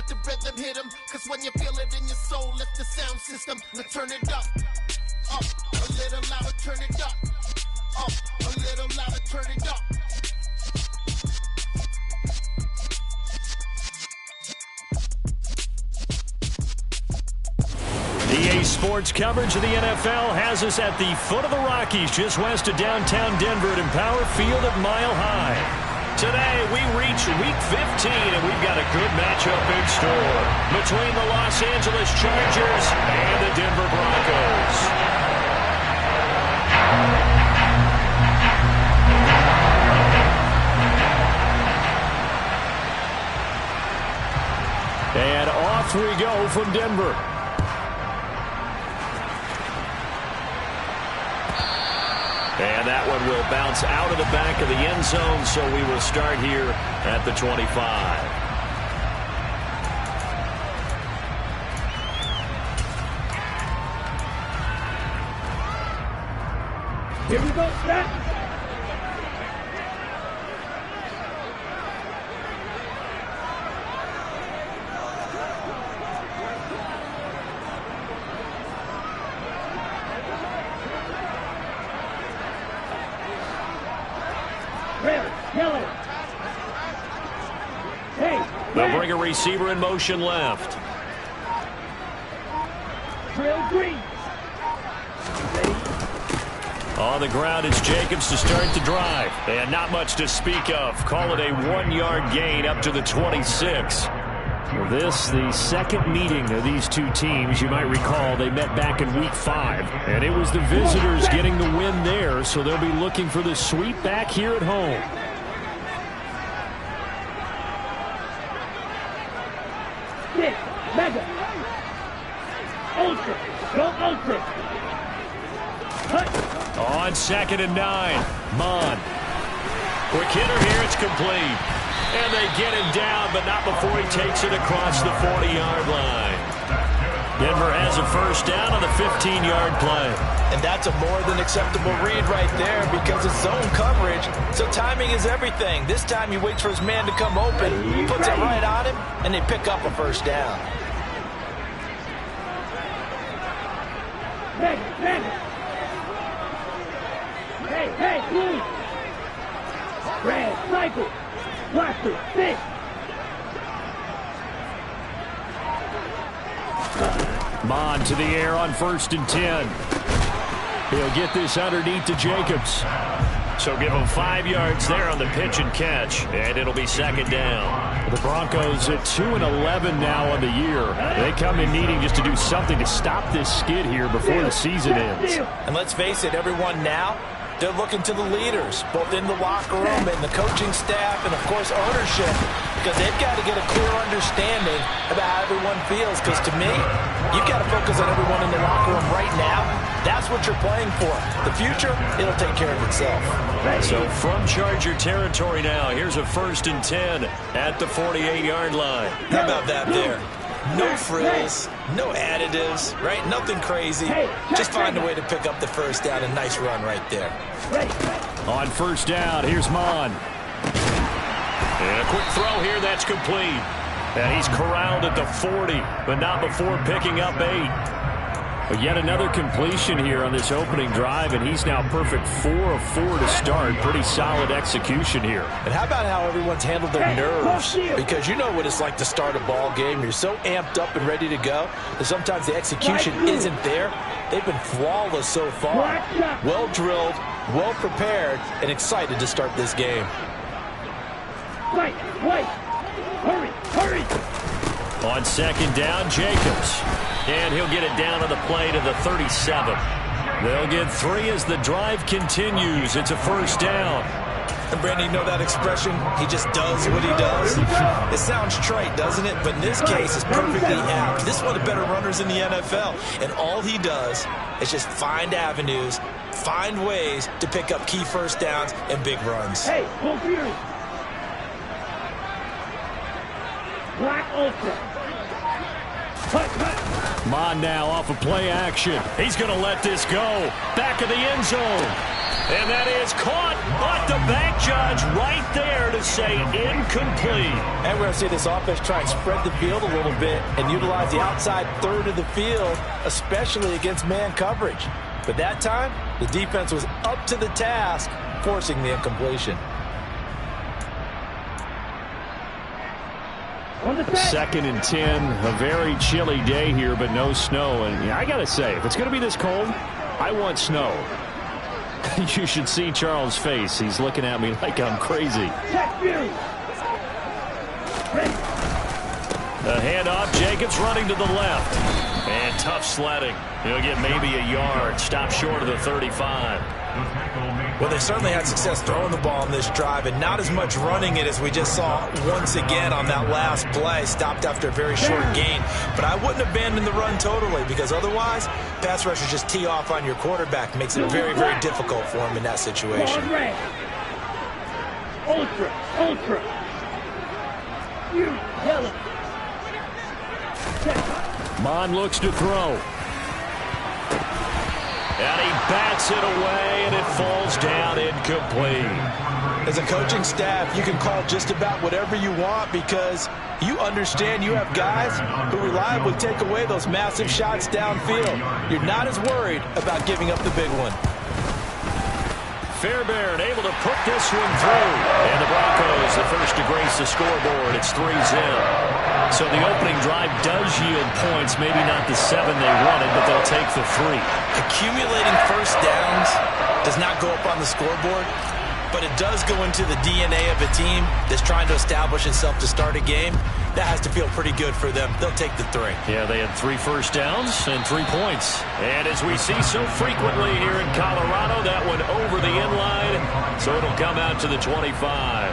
let the rhythm hit them. Cause when you feel it in your soul, lift the sound system. Now turn it up. Up. A little louder, turn it up. Up. A little louder, turn it up. EA Sports coverage of the NFL has us at the foot of the Rockies, just west of downtown Denver at Empower Field at Mile High. Today, we reach Week 15, and we've got a good matchup in store between the Los Angeles Chargers and the Denver Broncos. And off we go from Denver. And that one will bounce out of the back of the end zone, so we will start here at the 25. Here we go, set. They'll bring a receiver in motion left. Trail green. On the ground, it's Jacobs to start the drive. And not much to speak of. Call it a 1-yard gain up to the 26. Well, this, the second meeting of these two teams. You might recall they met back in Week 5. And it was the visitors getting the win there, so they'll be looking for the sweep back here at home. Mega. Ultra. Go Ultra. Cut. On 2nd and 9. Mon. Quick hitter here. It's complete. And they get him down, but not before he takes it across the 40-yard line. Denver has a first down on the 15-yard play. And that's a more than acceptable read right there because it's zone coverage, so timing is everything. This time he waits for his man to come open, puts it right on him, and they pick up a first down. Hey, please. Red, cycle. Blaster, stick. Mon to the air on 1st and 10. He'll get this underneath to Jacobs. So give him 5 yards there on the pitch and catch, and it'll be 2nd down. The Broncos at 2-11 now on the year. They come in needing just to do something to stop this skid here before the season ends. And let's face it, everyone now, they're looking to the leaders, both in the locker room and the coaching staff and, of course, ownership, because they've got to get a clear understanding about how everyone feels. Because to me, you've got to focus on everyone in the locker room right now. That's what you're playing for. The future, it'll take care of itself. So from Charger territory now, here's a 1st and 10 at the 48-yard line. How about that there? No frills, no additives, right? Nothing crazy. Just find a way to pick up the first down. A nice run right there. On 1st down, here's Mon. And a quick throw here, that's complete. And he's corralled at the 40, but not before picking up 8. But yet another completion here on this opening drive, and he's now perfect 4 of 4 to start. Pretty solid execution here. And how about how everyone's handled their nerves? Because you know what it's like to start a ball game. You're so amped up and ready to go that sometimes the execution isn't there. They've been flawless so far. Well drilled, well prepared, and excited to start this game. Wait, hurry. On 2nd down, Jacobs. And he'll get it down on the play to the 37. They'll get 3 as the drive continues. It's a 1st down. And Brandon, you know that expression? He just does what he does. It sounds trite, doesn't it? But in this case, it's perfectly apt. This is one of the better runners in the NFL. And all he does is just find avenues, find ways to pick up key first downs and big runs. Hey, full fury. Black Ultra. Cut. Mon now off of play action. He's going to let this go. Back of the end zone. And that is caught, but the back judge right there to say incomplete. And we're going to see this offense try and spread the field a little bit and utilize the outside third of the field, especially against man coverage. But that time, the defense was up to the task, forcing the incompletion. Second and 10, a very chilly day here, but no snow. And I got to say, if it's going to be this cold, I want snow. You should see Charles' face. He's looking at me like I'm crazy. The handoff, Jacobs running to the left. And tough sledding. He'll get maybe a yard. Stop short of the 35. Well, they certainly had success throwing the ball on this drive and not as much running it as we just saw once again on that last play. Stopped after a very short gain. But I wouldn't abandon the run totally, because otherwise, pass rushers just tee off on your quarterback. Makes it very, very difficult for him in that situation. Ultra, ultra. You yellow. Mon looks to throw. And he bats it away, and it falls down incomplete. As a coaching staff, you can call just about whatever you want, because you understand you have guys who reliably take away those massive shots downfield. You're not as worried about giving up the big one. Fairbairn able to put this one through. And the Broncos, the first to grace the scoreboard. It's 3-0. So the opening drive does yield points, maybe not the 7 they wanted, but they'll take the 3. Accumulating first downs does not go up on the scoreboard, but it does go into the DNA of a team that's trying to establish itself to start a game. That has to feel pretty good for them. They'll take the 3. Yeah, they had 3 first downs and 3 points. And as we see so frequently here in Colorado, that one over the inline, so it'll come out to the 25.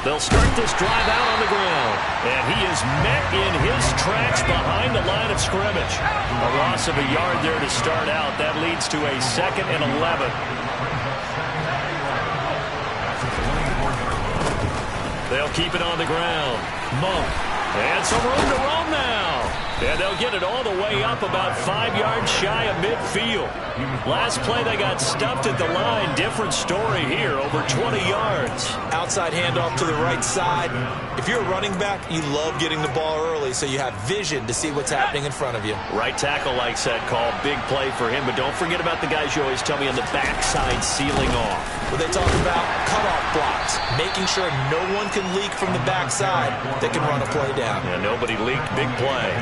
They'll start this drive out on the ground. And he is met in his tracks behind the line of scrimmage. A loss of a yard there to start out. That leads to a 2nd and 11. They'll keep it on the ground. Monk. And some room to roam now. And they'll get it all the way up about 5 yards shy of midfield. Last play they got stuffed at the line. Different story here, over 20 yards. Outside handoff to the right side. If you're a running back, you love getting the ball early so you have vision to see what's happening in front of you. Right tackle likes that call. Big play for him. But don't forget about the guys you always tell me on the backside sealing off. Well, they talk about cutoff blocks, making sure no one can leak from the backside that can run a play down. Yeah, nobody leaked. Big play.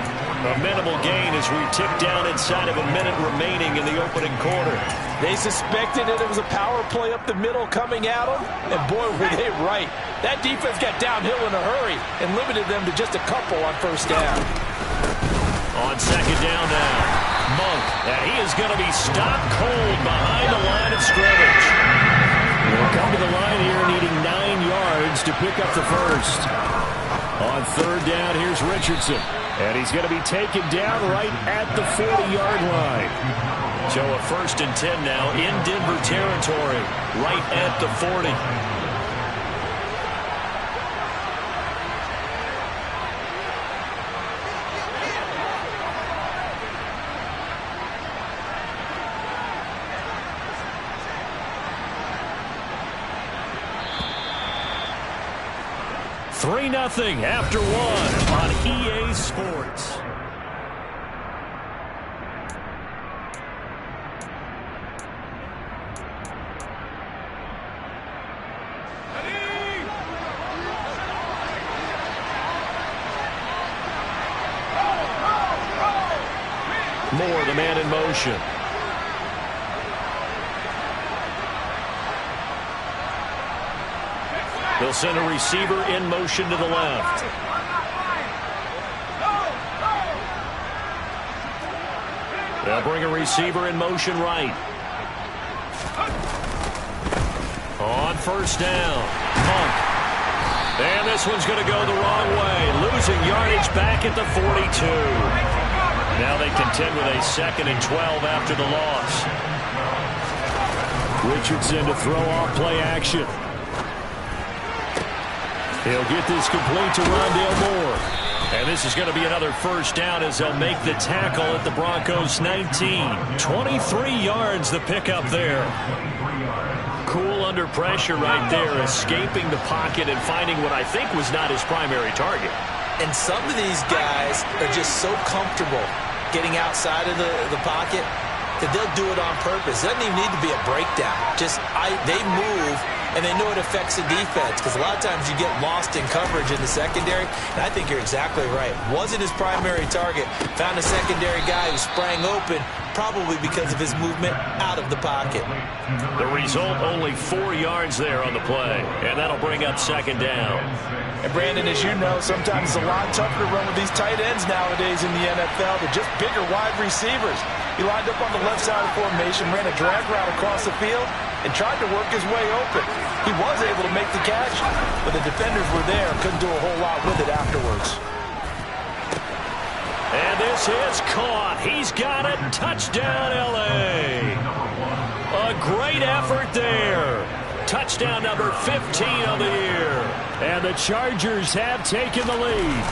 A minimal gain as we tick down inside of a minute remaining in the opening quarter. They suspected it was a power play up the middle coming at them, and boy, were they right. That defense got downhill in a hurry and limited them to just a couple on first down. On second down now, Monk, and he is going to be stopped cold behind the line of scrimmage. He'll come to the line here needing 9 yards to pick up the first. On third down, here's Richardson. And he's going to be taken down right at the 40-yard line. So a 1st and 10 now in Denver territory, right at the 40. Nothing after 1 on EA Sports. Moore, the man in motion. They'll send a receiver in motion to the left. They'll bring a receiver in motion right. On first down, Monk. And this one's going to go the wrong way. Losing yardage back at the 42. Now they contend with a 2nd and 12 after the loss. Richardson to throw off play action. He'll get this complete to Rondale Moore. And this is going to be another first down as they'll make the tackle at the Broncos' 19. 23 yards the pickup there. Cool under pressure right there, escaping the pocket and finding what I think was not his primary target. And some of these guys are just so comfortable getting outside of the pocket that they'll do it on purpose. It doesn't even need to be a breakdown. They move, and they know it affects the defense, because a lot of times you get lost in coverage in the secondary, and I think you're exactly right. Wasn't his primary target. Found a secondary guy who sprang open, probably because of his movement out of the pocket. The result, only 4 yards there on the play, and that'll bring up 2nd down. And Brandon, as you know, sometimes it's a lot tougher to run with these tight ends nowadays in the NFL. They're just bigger wide receivers. He lined up on the left side of the formation, ran a drag route across the field, and tried to work his way open. He was able to make the catch, but the defenders were there, couldn't do a whole lot with it afterwards. And this is caught. He's got it. Touchdown, L.A. A great effort there. Touchdown number 15 on the year. And the Chargers have taken the lead.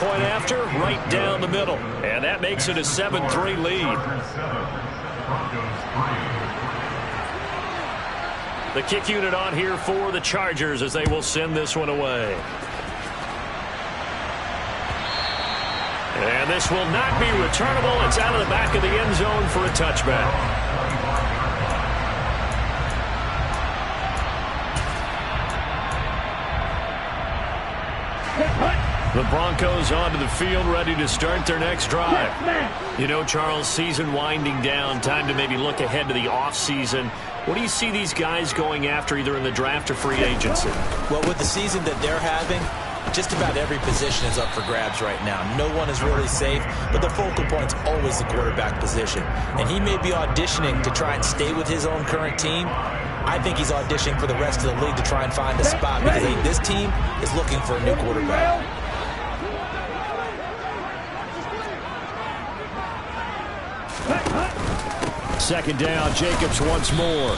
Point after, right down the middle. And that makes it a 7-3 lead. The kick unit on here for the Chargers as they will send this one away. And this will not be returnable. It's out of the back of the end zone for a touchback. The Broncos onto the field, ready to start their next drive. You know, Charles, season winding down, time to maybe look ahead to the offseason. What do you see these guys going after, either in the draft or free agency? Well, with the season that they're having, just about every position is up for grabs right now. No one is really safe, but the focal point's always the quarterback position. And he may be auditioning to try and stay with his own current team. I think he's auditioning for the rest of the league to try and find a spot, because I think this team is looking for a new quarterback. Second down, Jacobs once more.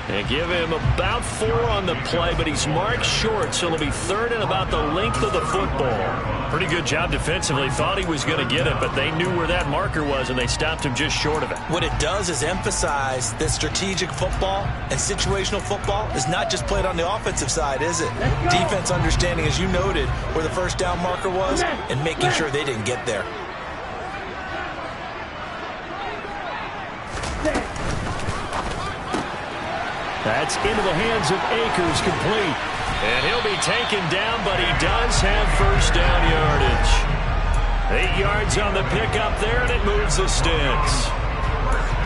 And give him about 4 on the play, but he's marked short, so it'll be 3rd and about the length of the football. Pretty good job defensively. Thought he was going to get it, but they knew where that marker was, and they stopped him just short of it. What it does is emphasize that strategic football and situational football is not just played on the offensive side, is it? Defense understanding, as you noted, where the first down marker was and making sure they didn't get there. That's into the hands of Akers, complete. And he'll be taken down, but he does have first down yardage. 8 yards on the pickup there, and it moves the sticks.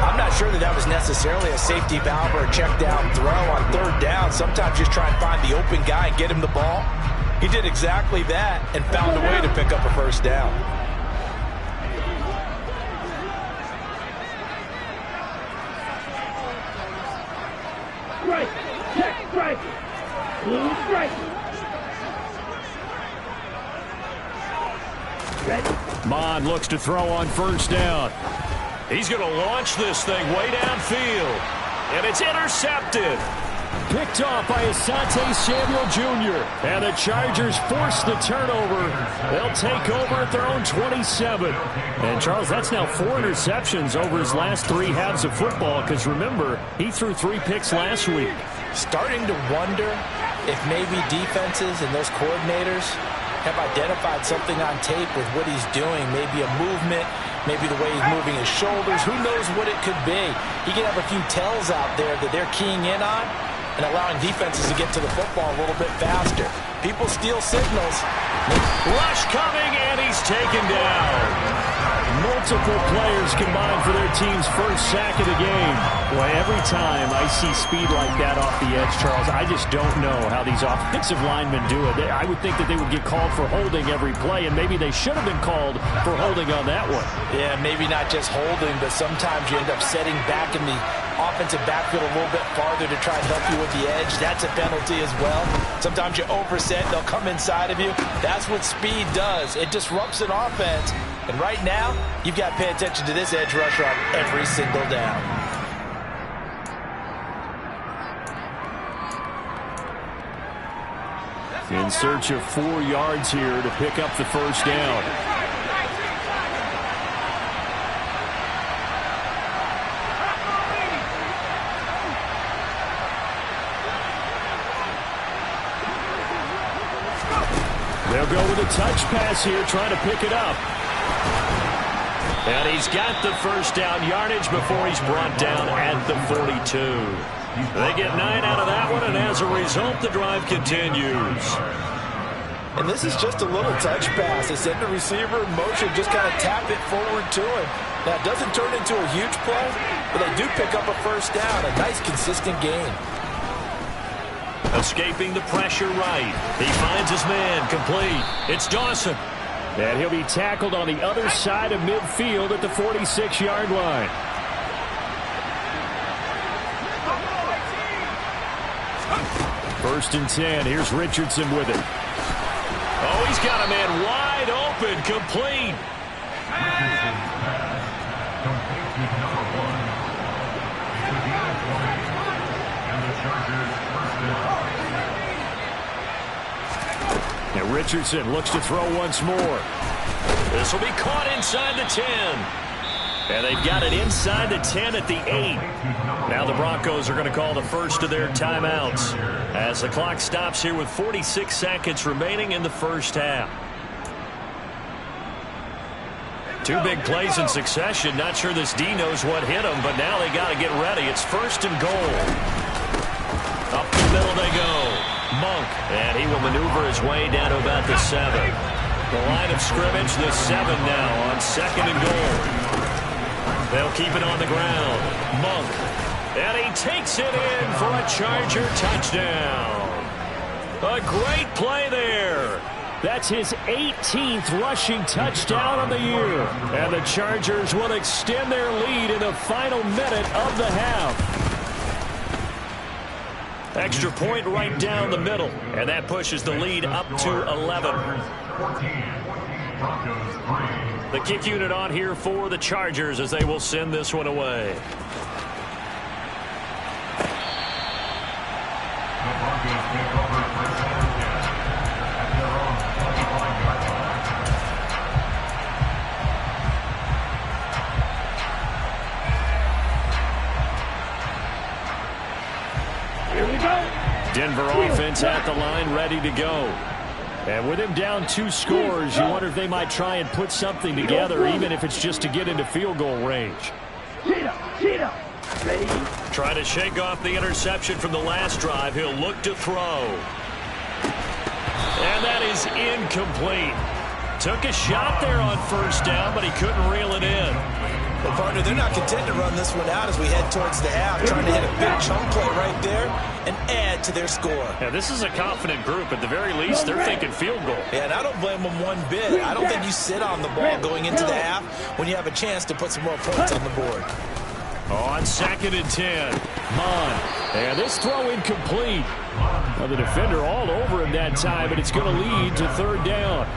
I'm not sure that was necessarily a safety valve or a check down throw on 3rd down. Sometimes just try and find the open guy and get him the ball. He did exactly that and found a way to pick up a first down. Mond looks to throw on first down. He's going to launch this thing way downfield. And it's intercepted. Picked off by Asante Samuel Jr. And the Chargers force the turnover. They'll take over at their own 27. And, Charles, that's now 4 interceptions over his last 3 halves of football, because, remember, he threw 3 picks last week. Starting to wonder if maybe defenses and those coordinators have identified something on tape with what he's doing. Maybe a movement, maybe the way he's moving his shoulders. Who knows what it could be? He could have a few tells out there that they're keying in on and allowing defenses to get to the football a little bit faster. People steal signals. Rush coming, and he's taken down. Multiple players combined for their team's first sack of the game. Well, every time I see speed like that off the edge, Charles, I just don't know how these offensive linemen do it. I would think that they would get called for holding every play, and maybe they should have been called for holding on that one. Yeah, maybe not just holding, but sometimes you end up setting back in the offensive backfield a little bit farther to try and help you with the edge. That's a penalty as well. Sometimes you overset, they'll come inside of you. That's what speed does. It disrupts an offense. And right now, you've got to pay attention to this edge rusher on every single down. In search of 4 yards here to pick up the first down. They'll go with a touch pass here, trying to pick it up. And he's got the first down yardage before he's brought down at the 42. They get 9 out of that one, and as a result, the drive continues. And this is just a little touch pass. They send the receiver in motion, just kind of tap it forward to him. Now, it doesn't turn into a huge play, but they do pick up a first down, a nice, consistent gain. Escaping the pressure right. He finds his man, complete. It's Dawson. And he'll be tackled on the other side of midfield at the 46-yard line. First and 10. Here's Richardson with it. Oh, he's got a man wide open, complete. And Richardson looks to throw once more. This will be caught inside the 10. And they've got it inside the 10 at the 8. Now the Broncos are going to call the first of their timeouts as the clock stops here with 46 seconds remaining in the first half. 2 big plays in succession. Not sure this D knows what hit him, but now they got to get ready. It's first and goal. Up the middle they go. Monk, and he will maneuver his way down to about the 7. The line of scrimmage, the 7 now on second and goal. They'll keep it on the ground. Monk, and he takes it in for a Charger touchdown. A great play there. That's his 18th rushing touchdown of the year. And the Chargers will extend their lead in the final minute of the half. Extra point right down the middle, and that pushes the lead up to 11. The kick unit on here for the Chargers as they will send this one away. Denver offense at the line, ready to go. And with him down 2 scores, you wonder if they might try and put something together, even if it's just to get into field goal range. Try to shake off the interception from the last drive. He'll look to throw. And that is incomplete. Took a shot there on first down, but he couldn't reel it in. Well, partner, they're not content to run this one out as we head towards the half, trying to hit a big chunk play right there and add to their score. Yeah, this is a confident group. At the very least, they're thinking field goal. Yeah, and I don't blame them one bit. I don't think you sit on the ball going into the half when you have a chance to put some more points on the board. On second and 10, Mon. And this throw incomplete. Well, the defender all over him that time, but it's going to lead to third down.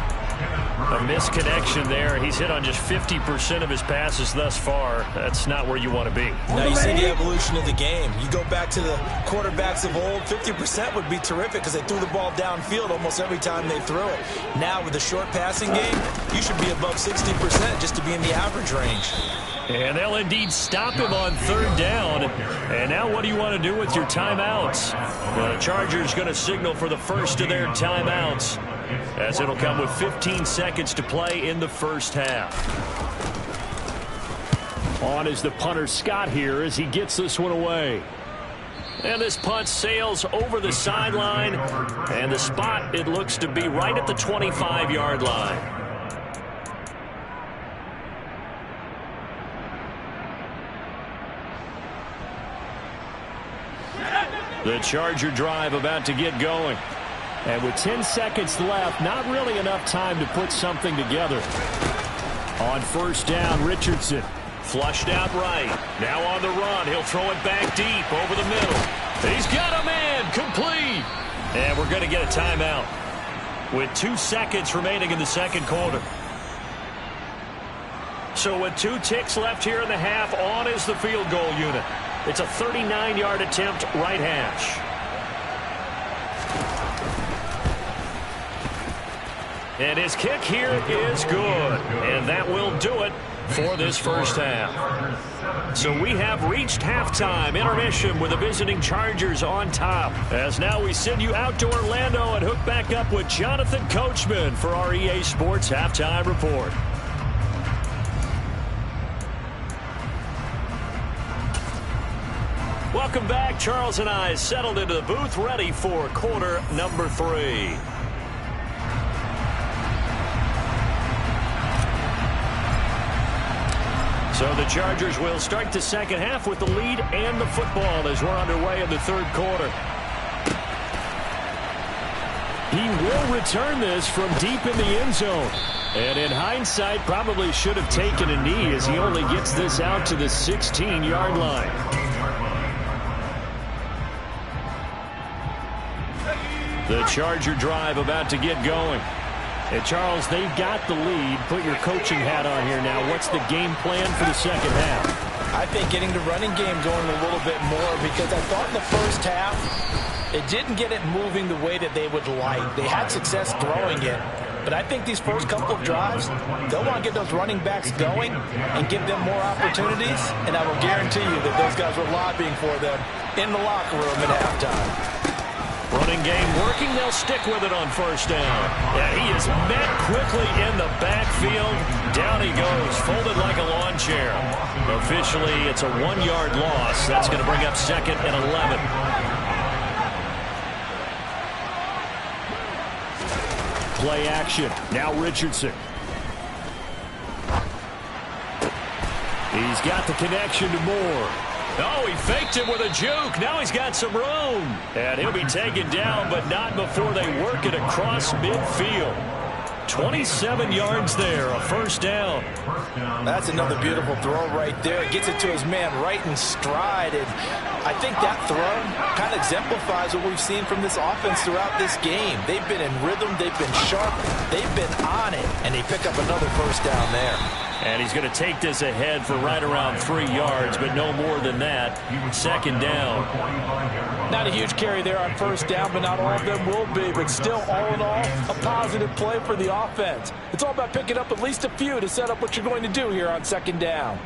A misconnection there. He's hit on just 50% of his passes thus far. That's not where you want to be. Now you see the evolution of the game. You go back to the quarterbacks of old, 50% would be terrific because they threw the ball downfield almost every time they threw it. Now with the short passing game, you should be above 60% just to be in the average range. And they'll indeed stop him on third down. And now what do you want to do with your timeouts? The Chargers going to signal for the first of their timeouts, as it'll come with 15 seconds to play in the first half. On is the punter Scott here as he gets this one away. And this punt sails over the sideline. And the spot, it looks to be right at the 25-yard line. The Charger drive about to get going. And with 10 seconds left, not really enough time to put something together. On first down, Richardson. Flushed out right. Now on the run. He'll throw it back deep over the middle. He's got a man. Complete. And we're going to get a timeout with 2 seconds remaining in the second quarter. So with 2 ticks left here in the half, on is the field goal unit. It's a 39-yard attempt, right hash. And his kick here is good. And that will do it for this first half. So we have reached halftime, intermission with the visiting Chargers on top. As now we send you out to Orlando and hook back up with Jonathan Coachman for our EA Sports Halftime Report. Welcome back. Charles and I settled into the booth, ready for quarter number 3. So the Chargers will start the second half with the lead and the football as we're underway in the third quarter. He will return this from deep in the end zone. And in hindsight, probably should have taken a knee as he only gets this out to the 16-yard line. The Charger drive about to get going. And Charles, they've got the lead. Put your coaching hat on here now. What's the game plan for the second half? I think getting the running game going a little bit more, because I thought in the first half it didn't get it moving the way that they would like. They had success throwing it. But I think these first couple of drives, they'll want to get those running backs going and give them more opportunities. And I will guarantee you that those guys were lobbying for them in the locker room at halftime. Running game working. They'll stick with it on first down. Yeah, he is met quickly in the backfield. Down he goes, folded like a lawn chair. Officially, it's a 1-yard loss. That's going to bring up second and 11. Play action. Now Richardson. He's got the connection to Moore. Oh, he faked it with a juke. Now he's got some room. And he'll be taken down, but not before they work it across midfield. 27 yards there, a first down. That's another beautiful throw right there. It gets it to his man right in stride. And I think that throw kind of exemplifies what we've seen from this offense throughout this game. They've been in rhythm. They've been sharp. They've been on it. And they pick up another first down there. And he's going to take this ahead for right around 3 yards, but no more than that. Second down. Not a huge carry there on first down, but not all of them will be. But still, all in all, a positive play for the offense. It's all about picking up at least a few to set up what you're going to do here on second down.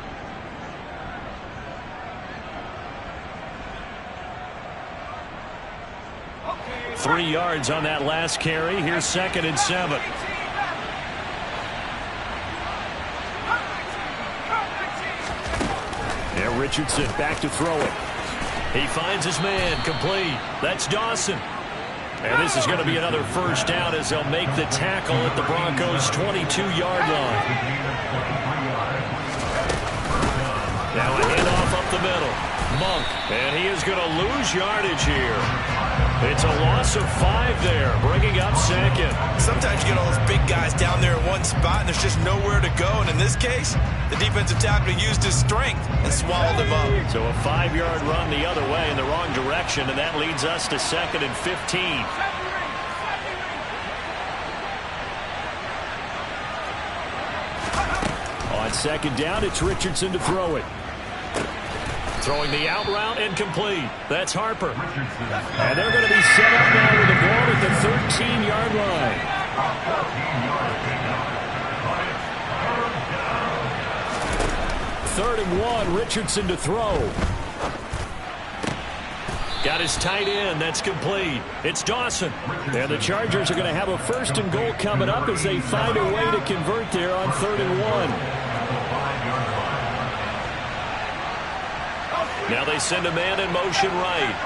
Okay. 3 yards on that last carry. Here's second and 7. There, Richardson back to throw it. He finds his man, complete. That's Dawson. And this is going to be another first down as they'll make the tackle at the Broncos' 22-yard line. Now a handoff up the middle. Monk, and he is going to lose yardage here. It's a loss of 5 there, bringing up second. Sometimes you get all those big guys down there in one spot, and there's just nowhere to go. And in this case, the defensive tackle used his strength and swallowed him up. So a 5-yard run the other way in the wrong direction, and that leads us to second and 15. On second down, it's Richardson to throw it. Throwing the out route and complete. That's Harper. And they're going to be set up now with the ball at the 13-yard line. Third and 1, Richardson to throw. Got his tight end. That's complete. It's Dawson. And the Chargers are going to have a first and goal coming up as they find a way to convert there on 3rd and 1. Now they send a man in motion right.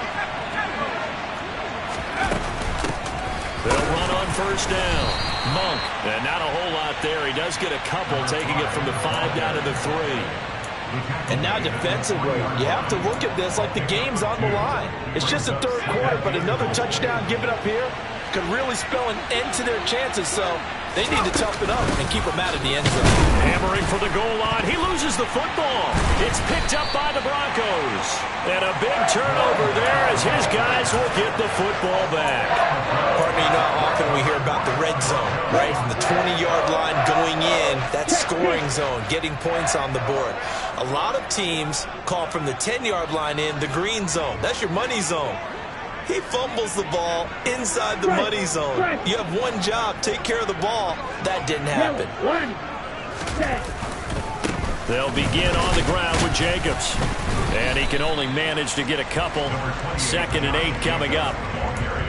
They'll run on first down. Monk, and not a whole lot there. He does get a couple, taking it from the 5 down to the 3. And now defensively, you have to look at this like the game's on the line. It's just the third quarter, but another touchdown given up here could really spell an end to their chances. So they need to toughen up and keep them out of the end zone. Hammering for the goal line. He loses the football. It's picked up by the Broncos. And a big turnover there as his guys will get the football back. Pardon me, you know how often we hear about the red zone, right? From the 20-yard line going in, that scoring zone, getting points on the board. A lot of teams call from the 10-yard line in the green zone. That's your money zone. He fumbles the ball inside the money zone. You have one job, take care of the ball. That didn't happen. They'll begin on the ground with Jacobs. And he can only manage to get a couple. 2nd and 8 coming up.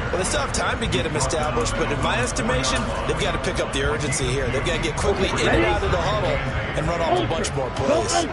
Well, they still have time to get him established, but in my estimation, they've got to pick up the urgency here. They've got to get quickly in and out of the huddle and run off a bunch more plays.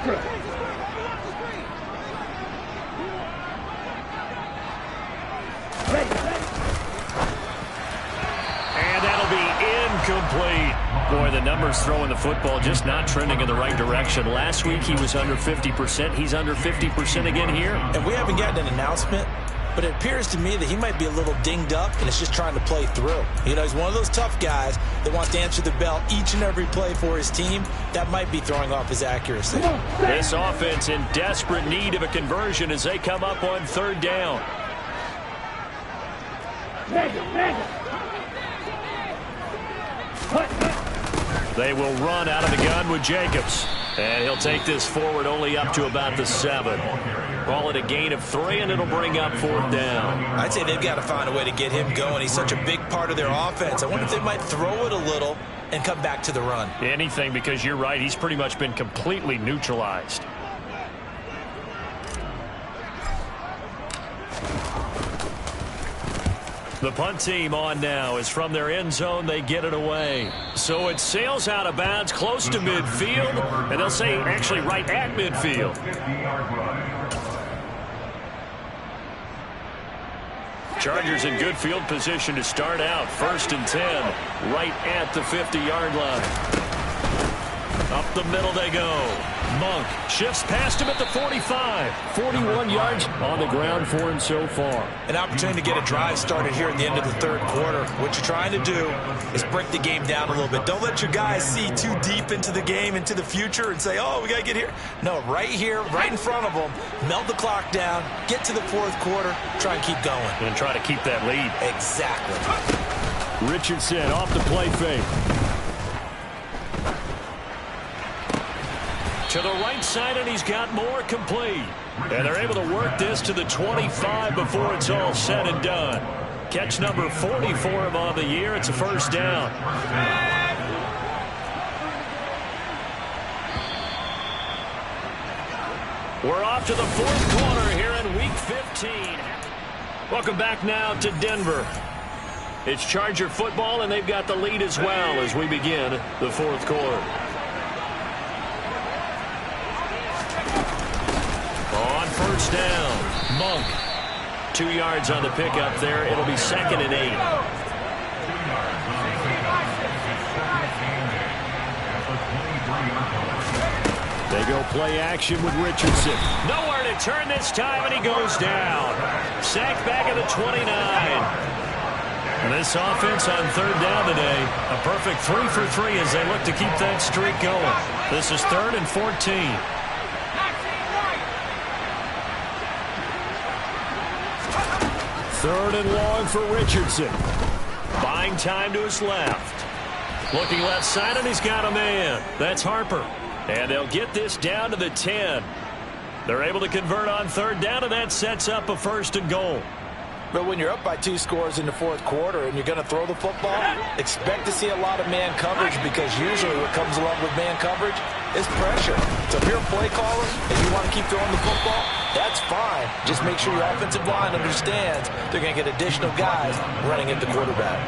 And that'll be incomplete. Boy, the numbers throwing the football just not trending in the right direction. Last week he was under 50%. He's under 50% again here. And we haven't gotten an announcement, but it appears to me that he might be a little dinged up and is just trying to play through. You know, he's one of those tough guys that wants to answer the bell each and every play for his team. That might be throwing off his accuracy. This offense in desperate need of a conversion as they come up on 3rd down. They will run out of the gun with Jacobs. And he'll take this forward only up to about the 7. Call it a gain of 3, and it'll bring up 4th down. I'd say they've got to find a way to get him going. He's such a big part of their offense. I wonder if they might throw it a little and come back to the run. Anything, because you're right. He's pretty much been completely neutralized. The punt team on now is from their end zone. They get it away. So it sails out of bounds close to midfield, and they'll say actually right at midfield. Chargers in good field position to start out. 1st and 10, right at the 50-yard line. Up the middle they go. Monk shifts past him at the 45. 41 yards on the ground for him so far. An opportunity to get a drive started here at the end of the 3rd quarter. What you're trying to do is break the game down a little bit. Don't let your guys see too deep into the game, into the future, and say, oh, we got to get here. No, right here, right in front of them, melt the clock down, get to the 4th quarter, try and keep going. And try to keep that lead. Exactly. Richardson off the play fake. To the right side, and he's got more complete. And they're able to work this to the 25 before it's all said and done. Catch number 40 for him on the year. It's a 1st down. We're off to the 4th quarter here in Week 15. Welcome back now to Denver. It's Charger football, and they've got the lead as well as we begin the 4th quarter. On 1st down, Monk. 2 yards on the pickup there. It'll be 2nd and 8. They go play action with Richardson. Nowhere to turn this time, and he goes down. Sacked back at the 29. And this offense on 3rd down today, a perfect 3 for 3 as they look to keep that streak going. This is 3rd and 14. Third and long for Richardson. Buying time to his left. Looking left side, and he's got a man. That's Harper. And they'll get this down to the 10. They're able to convert on 3rd down, and that sets up a 1st and goal. But when you're up by 2 scores in the 4th quarter and you're going to throw the football, expect to see a lot of man coverage, because usually what comes along with man coverage is pressure. So if you're a play caller and you want to keep throwing the football, that's fine. Just make sure your offensive line understands they're going to get additional guys running at the quarterback.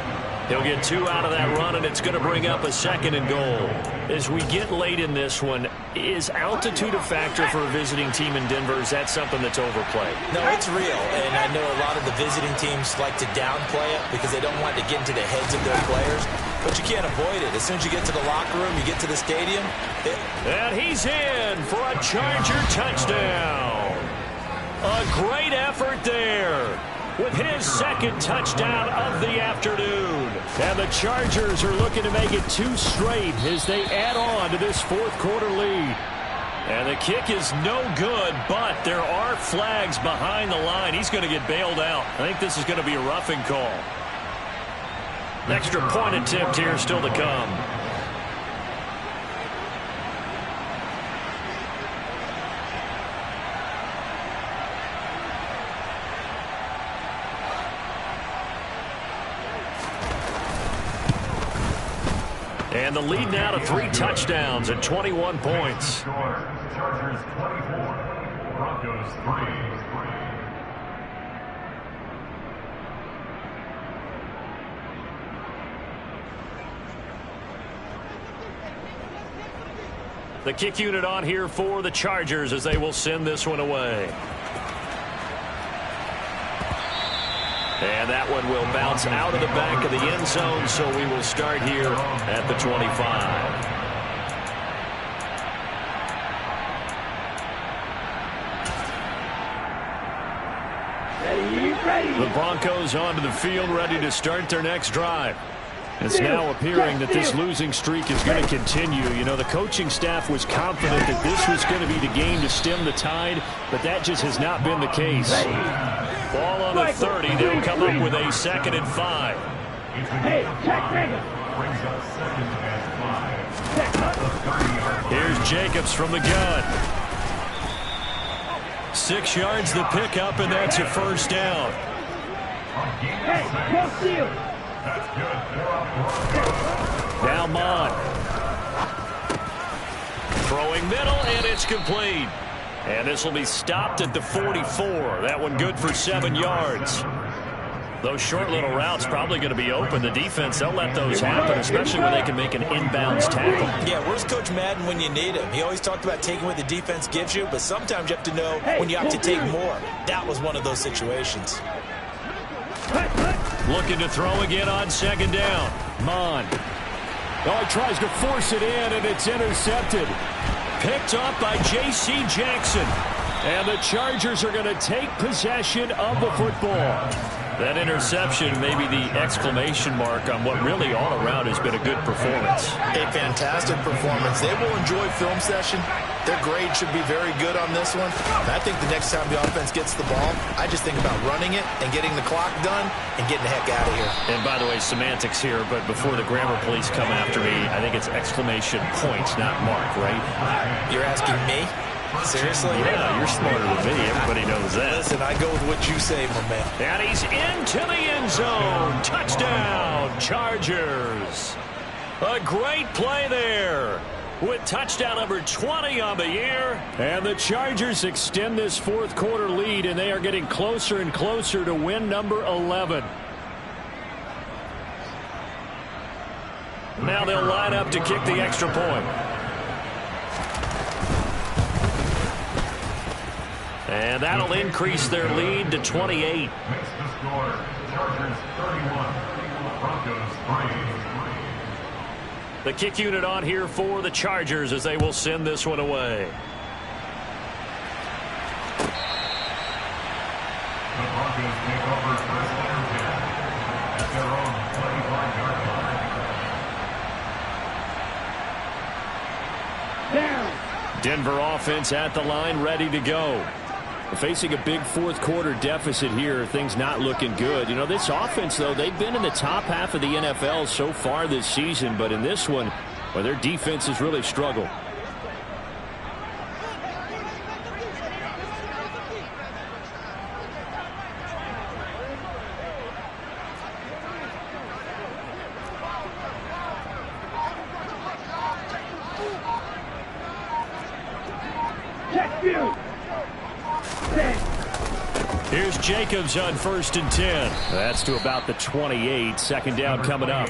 He'll get 2 out of that run, and it's going to bring up a 2nd and goal. As we get late in this one, is altitude a factor for a visiting team in Denver? Is that something that's overplayed? No, it's real, and I know a lot of the visiting teams like to downplay it because they don't want to get into the heads of their players, but you can't avoid it. As soon as you get to the locker room, you get to the stadium. And he's in for a Charger touchdown. A great effort there, with his 2nd touchdown of the afternoon. And the Chargers are looking to make it 2 straight as they add on to this 4th quarter lead. And the kick is no good, but there are flags behind the line. He's going to get bailed out. I think this is going to be a roughing call. Extra point attempt here still to come. And the lead now to 3 touchdowns at 21 points. Chargers 24, Broncos 3. The kick unit on here for the Chargers as they will send this one away. And that one will bounce out of the back of the end zone, so we will start here at the 25. The Broncos onto the field, ready to start their next drive. It's now appearing that this losing streak is going to continue. You know, the coaching staff was confident that this was going to be the game to stem the tide, but that just has not been the case. Ball on the 30. They'll come up with a 2nd and 5. Here's Jacobs from the gun. 6 yards the pickup, and that's a 1st down. Now Mon. Throwing middle, and it's complete. And this will be stopped at the 44. That one good for 7 yards. Those short little routes probably going to be open. The defense, they'll let those happen, especially when they can make an inbounds tackle. Yeah, where's Coach Madden when you need him? He always talked about taking what the defense gives you, but sometimes you have to know when you have to take more. That was one of those situations. Looking to throw again on 2nd down. Mon. Oh, he tries to force it in, and it's intercepted. Picked up by J.C. Jackson. And the Chargers are going to take possession of the football. That interception may be the exclamation mark on what really all around has been a good performance. A fantastic performance. They will enjoy film session. Their grade should be very good on this one. And I think the next time the offense gets the ball, I just think about running it and getting the clock done and getting the heck out of here. And by the way, semantics here, but before the grammar police come after me, I think it's exclamation point, not mark, right? You're asking me? Seriously? Yeah, you're smarter than me. Everybody knows that. Listen, I go with what you say, my man. And he's into the end zone. Touchdown, Chargers. A great play there with touchdown number 20 on the year. And the Chargers extend this 4th quarter lead, and they are getting closer and closer to win number 11. Now they'll line up to kick the extra point. And that'll increase their lead to 28. Makes the score, Chargers 31, Broncos 3. The kick unit on here for the Chargers as they will send this one away. The Broncos take over first down at their own 25-yard line. Denver offense at the line, ready to go. Facing a big 4th quarter deficit here, things not looking good. You know, this offense, though, they've been in the top half of the NFL so far this season, but in this one, well, their defense has really struggled. Here's Jacobs on 1st and 10. That's to about the 28. Second down coming up.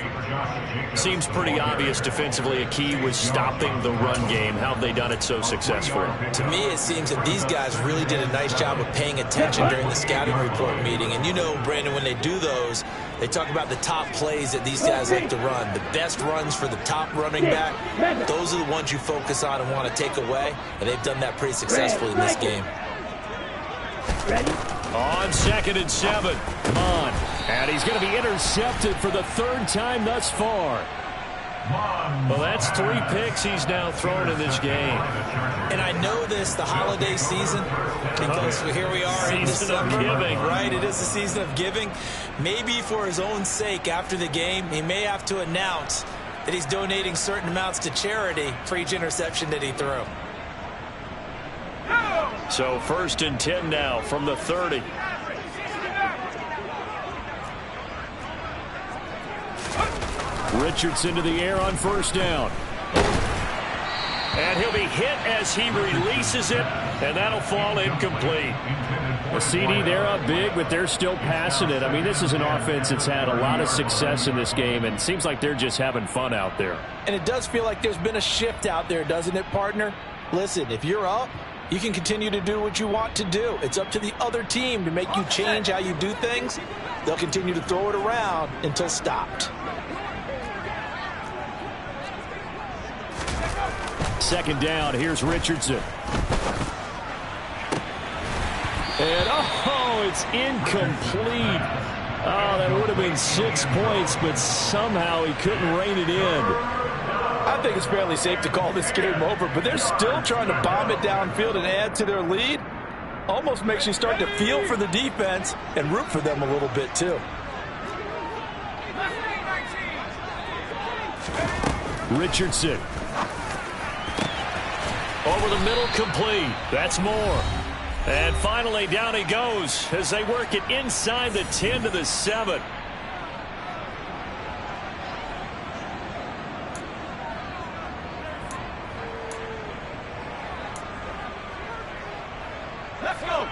Seems pretty obvious defensively a key was stopping the run game. How have they done it so successfully? To me, it seems that these guys really did a nice job of paying attention during the scouting report meeting. And you know, Brandon, when they do those, they talk about the top plays that these guys like to run. The best runs for the top running back, those are the ones you focus on and want to take away. And they've done that pretty successfully in this game. Ready? On 2nd and 7. Come on. And he's going to be intercepted for the 3rd time thus far. Well, that's 3 picks he's now thrown in this game. And I know this, the holiday season, because here we are in December, giving. Right? It is the season of giving. Maybe for his own sake after the game, he may have to announce that he's donating certain amounts to charity for each interception that he threw. So 1st and 10 now from the 30. Richardson to the air on 1st down. And he'll be hit as he releases it, and that'll fall incomplete. The CD, they're up big, but they're still passing it. I mean, this is an offense that's had a lot of success in this game, and it seems like they're just having fun out there. And it does feel like there's been a shift out there, doesn't it, partner? Listen, if you're up, you can continue to do what you want to do. It's up to the other team to make you change how you do things. They'll continue to throw it around until stopped. 2nd down, here's Richardson. And, oh, it's incomplete. Oh, that would have been 6 points, but somehow he couldn't rein it in. I think it's fairly safe to call this game over, but they're still trying to bomb it downfield and add to their lead. Almost makes you start to feel for the defense and root for them a little bit, too. Richardson. Over the middle, complete. That's more. And finally, down he goes as they work it inside the 10 to the 7. Let's go.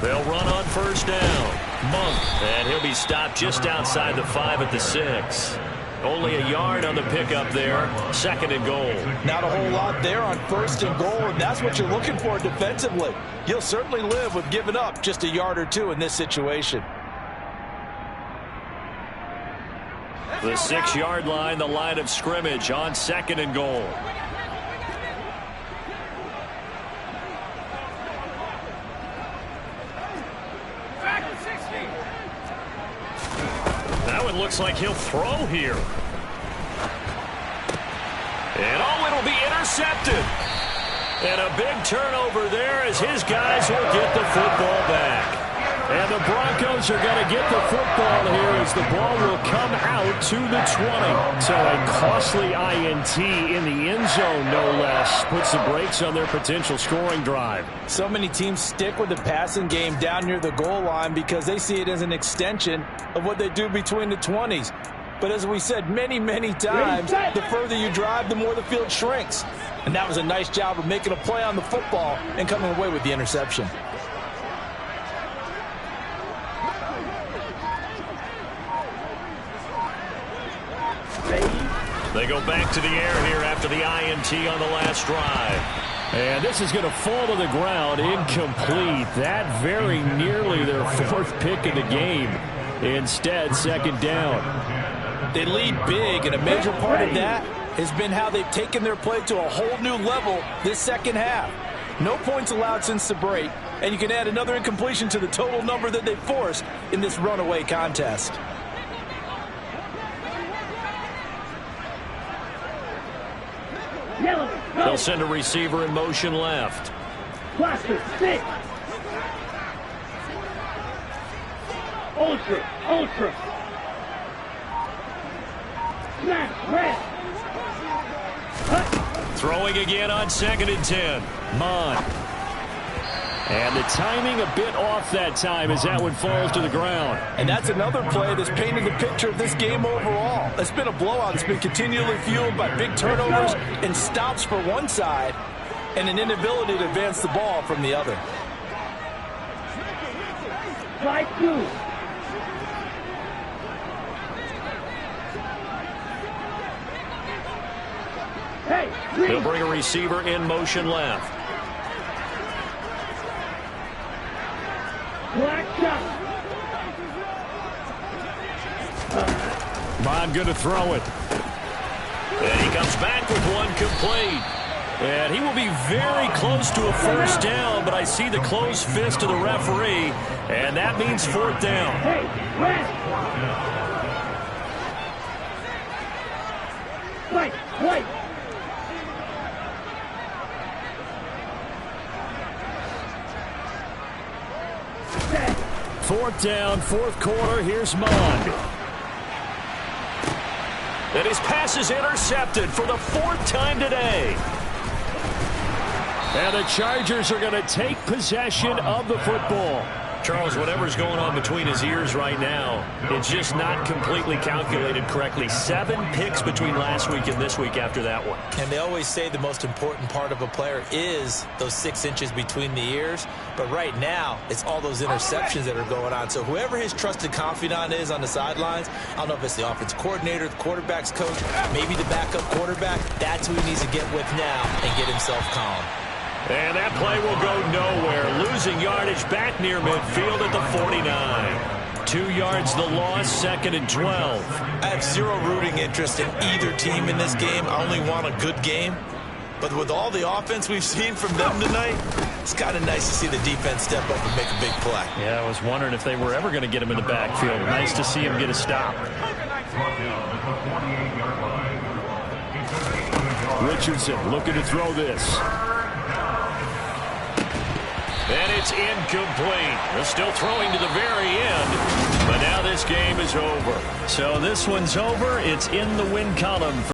They'll run on 1st down. Monk, and he'll be stopped just outside the 5 at the 6. Only a yard on the pickup there. 2nd and goal. Not a whole lot there on 1st and goal, and that's what you're looking for defensively. You'll certainly live with giving up just a yard or 2 in this situation. The 6-yard line, the line of scrimmage on 2nd and goal. That one looks like he'll throw here. And oh, it'll be intercepted. And a big turnover there as his guys will get the football back. And the Broncos are going to get the football here as the ball will come out to the 20. So a costly INT in the end zone, no less, puts the brakes on their potential scoring drive. So many teams stick with the passing game down near the goal line because they see it as an extension of what they do between the 20s. But as we said many, many times, the further you drive, the more the field shrinks. And that was a nice job of making a play on the football and coming away with the interception. They go back to the air here after the INT on the last drive. And this is going to fall to the ground, incomplete. That very nearly their 4th pick of the game. Instead, 2nd down. They lead big, and a major part of that has been how they've taken their play to a whole new level this second half. No points allowed since the break, and you can add another incompletion to the total number that they forced in this runaway contest. They'll send a receiver in motion left. Cluster, stick. Ultra, ultra. Snap, red. Throwing again on 2nd and 10. Mon. And the timing a bit off that time as that one falls to the ground. And that's another play that's painted the picture of this game overall. It's been a blowout. It's been continually fueled by big turnovers and stops for one side and an inability to advance the ball from the other. Slide two. Hey, He'll bring a receiver in motion left. black shot. Bond going to throw it. And he comes back with one complete. And he will be very close to a first down, but I see the closed fist of the referee, and that means fourth down. Hey, rest. Wait, wait. Fourth down, fourth quarter. Here's Mond. And his pass is intercepted for the fourth time today. And the Chargers are going to take possession of the football. Charles, whatever's going on between his ears right now, it's just not completely calculated correctly. 7 picks between last week and this week after that one. And they always say the most important part of a player is those 6 inches between the ears. But right now, it's all those interceptions that are going on. So whoever his trusted confidant is on the sidelines, I don't know if it's the offensive coordinator, the quarterback's coach, maybe the backup quarterback, that's who he needs to get with now and get himself calm. And that play will go nowhere. Losing yardage back near midfield at the 49. 2 yards the loss, 2nd and 12. I have zero rooting interest in either team in this game. I only want a good game. But with all the offense we've seen from them tonight, it's kind of nice to see the defense step up and make a big play. Yeah, I was wondering if they were ever going to get him in the backfield. Nice to see him get a stop. Richardson looking to throw this. And it's incomplete. They're still throwing to the very end. But now this game is over. So this one's over. It's in the win column.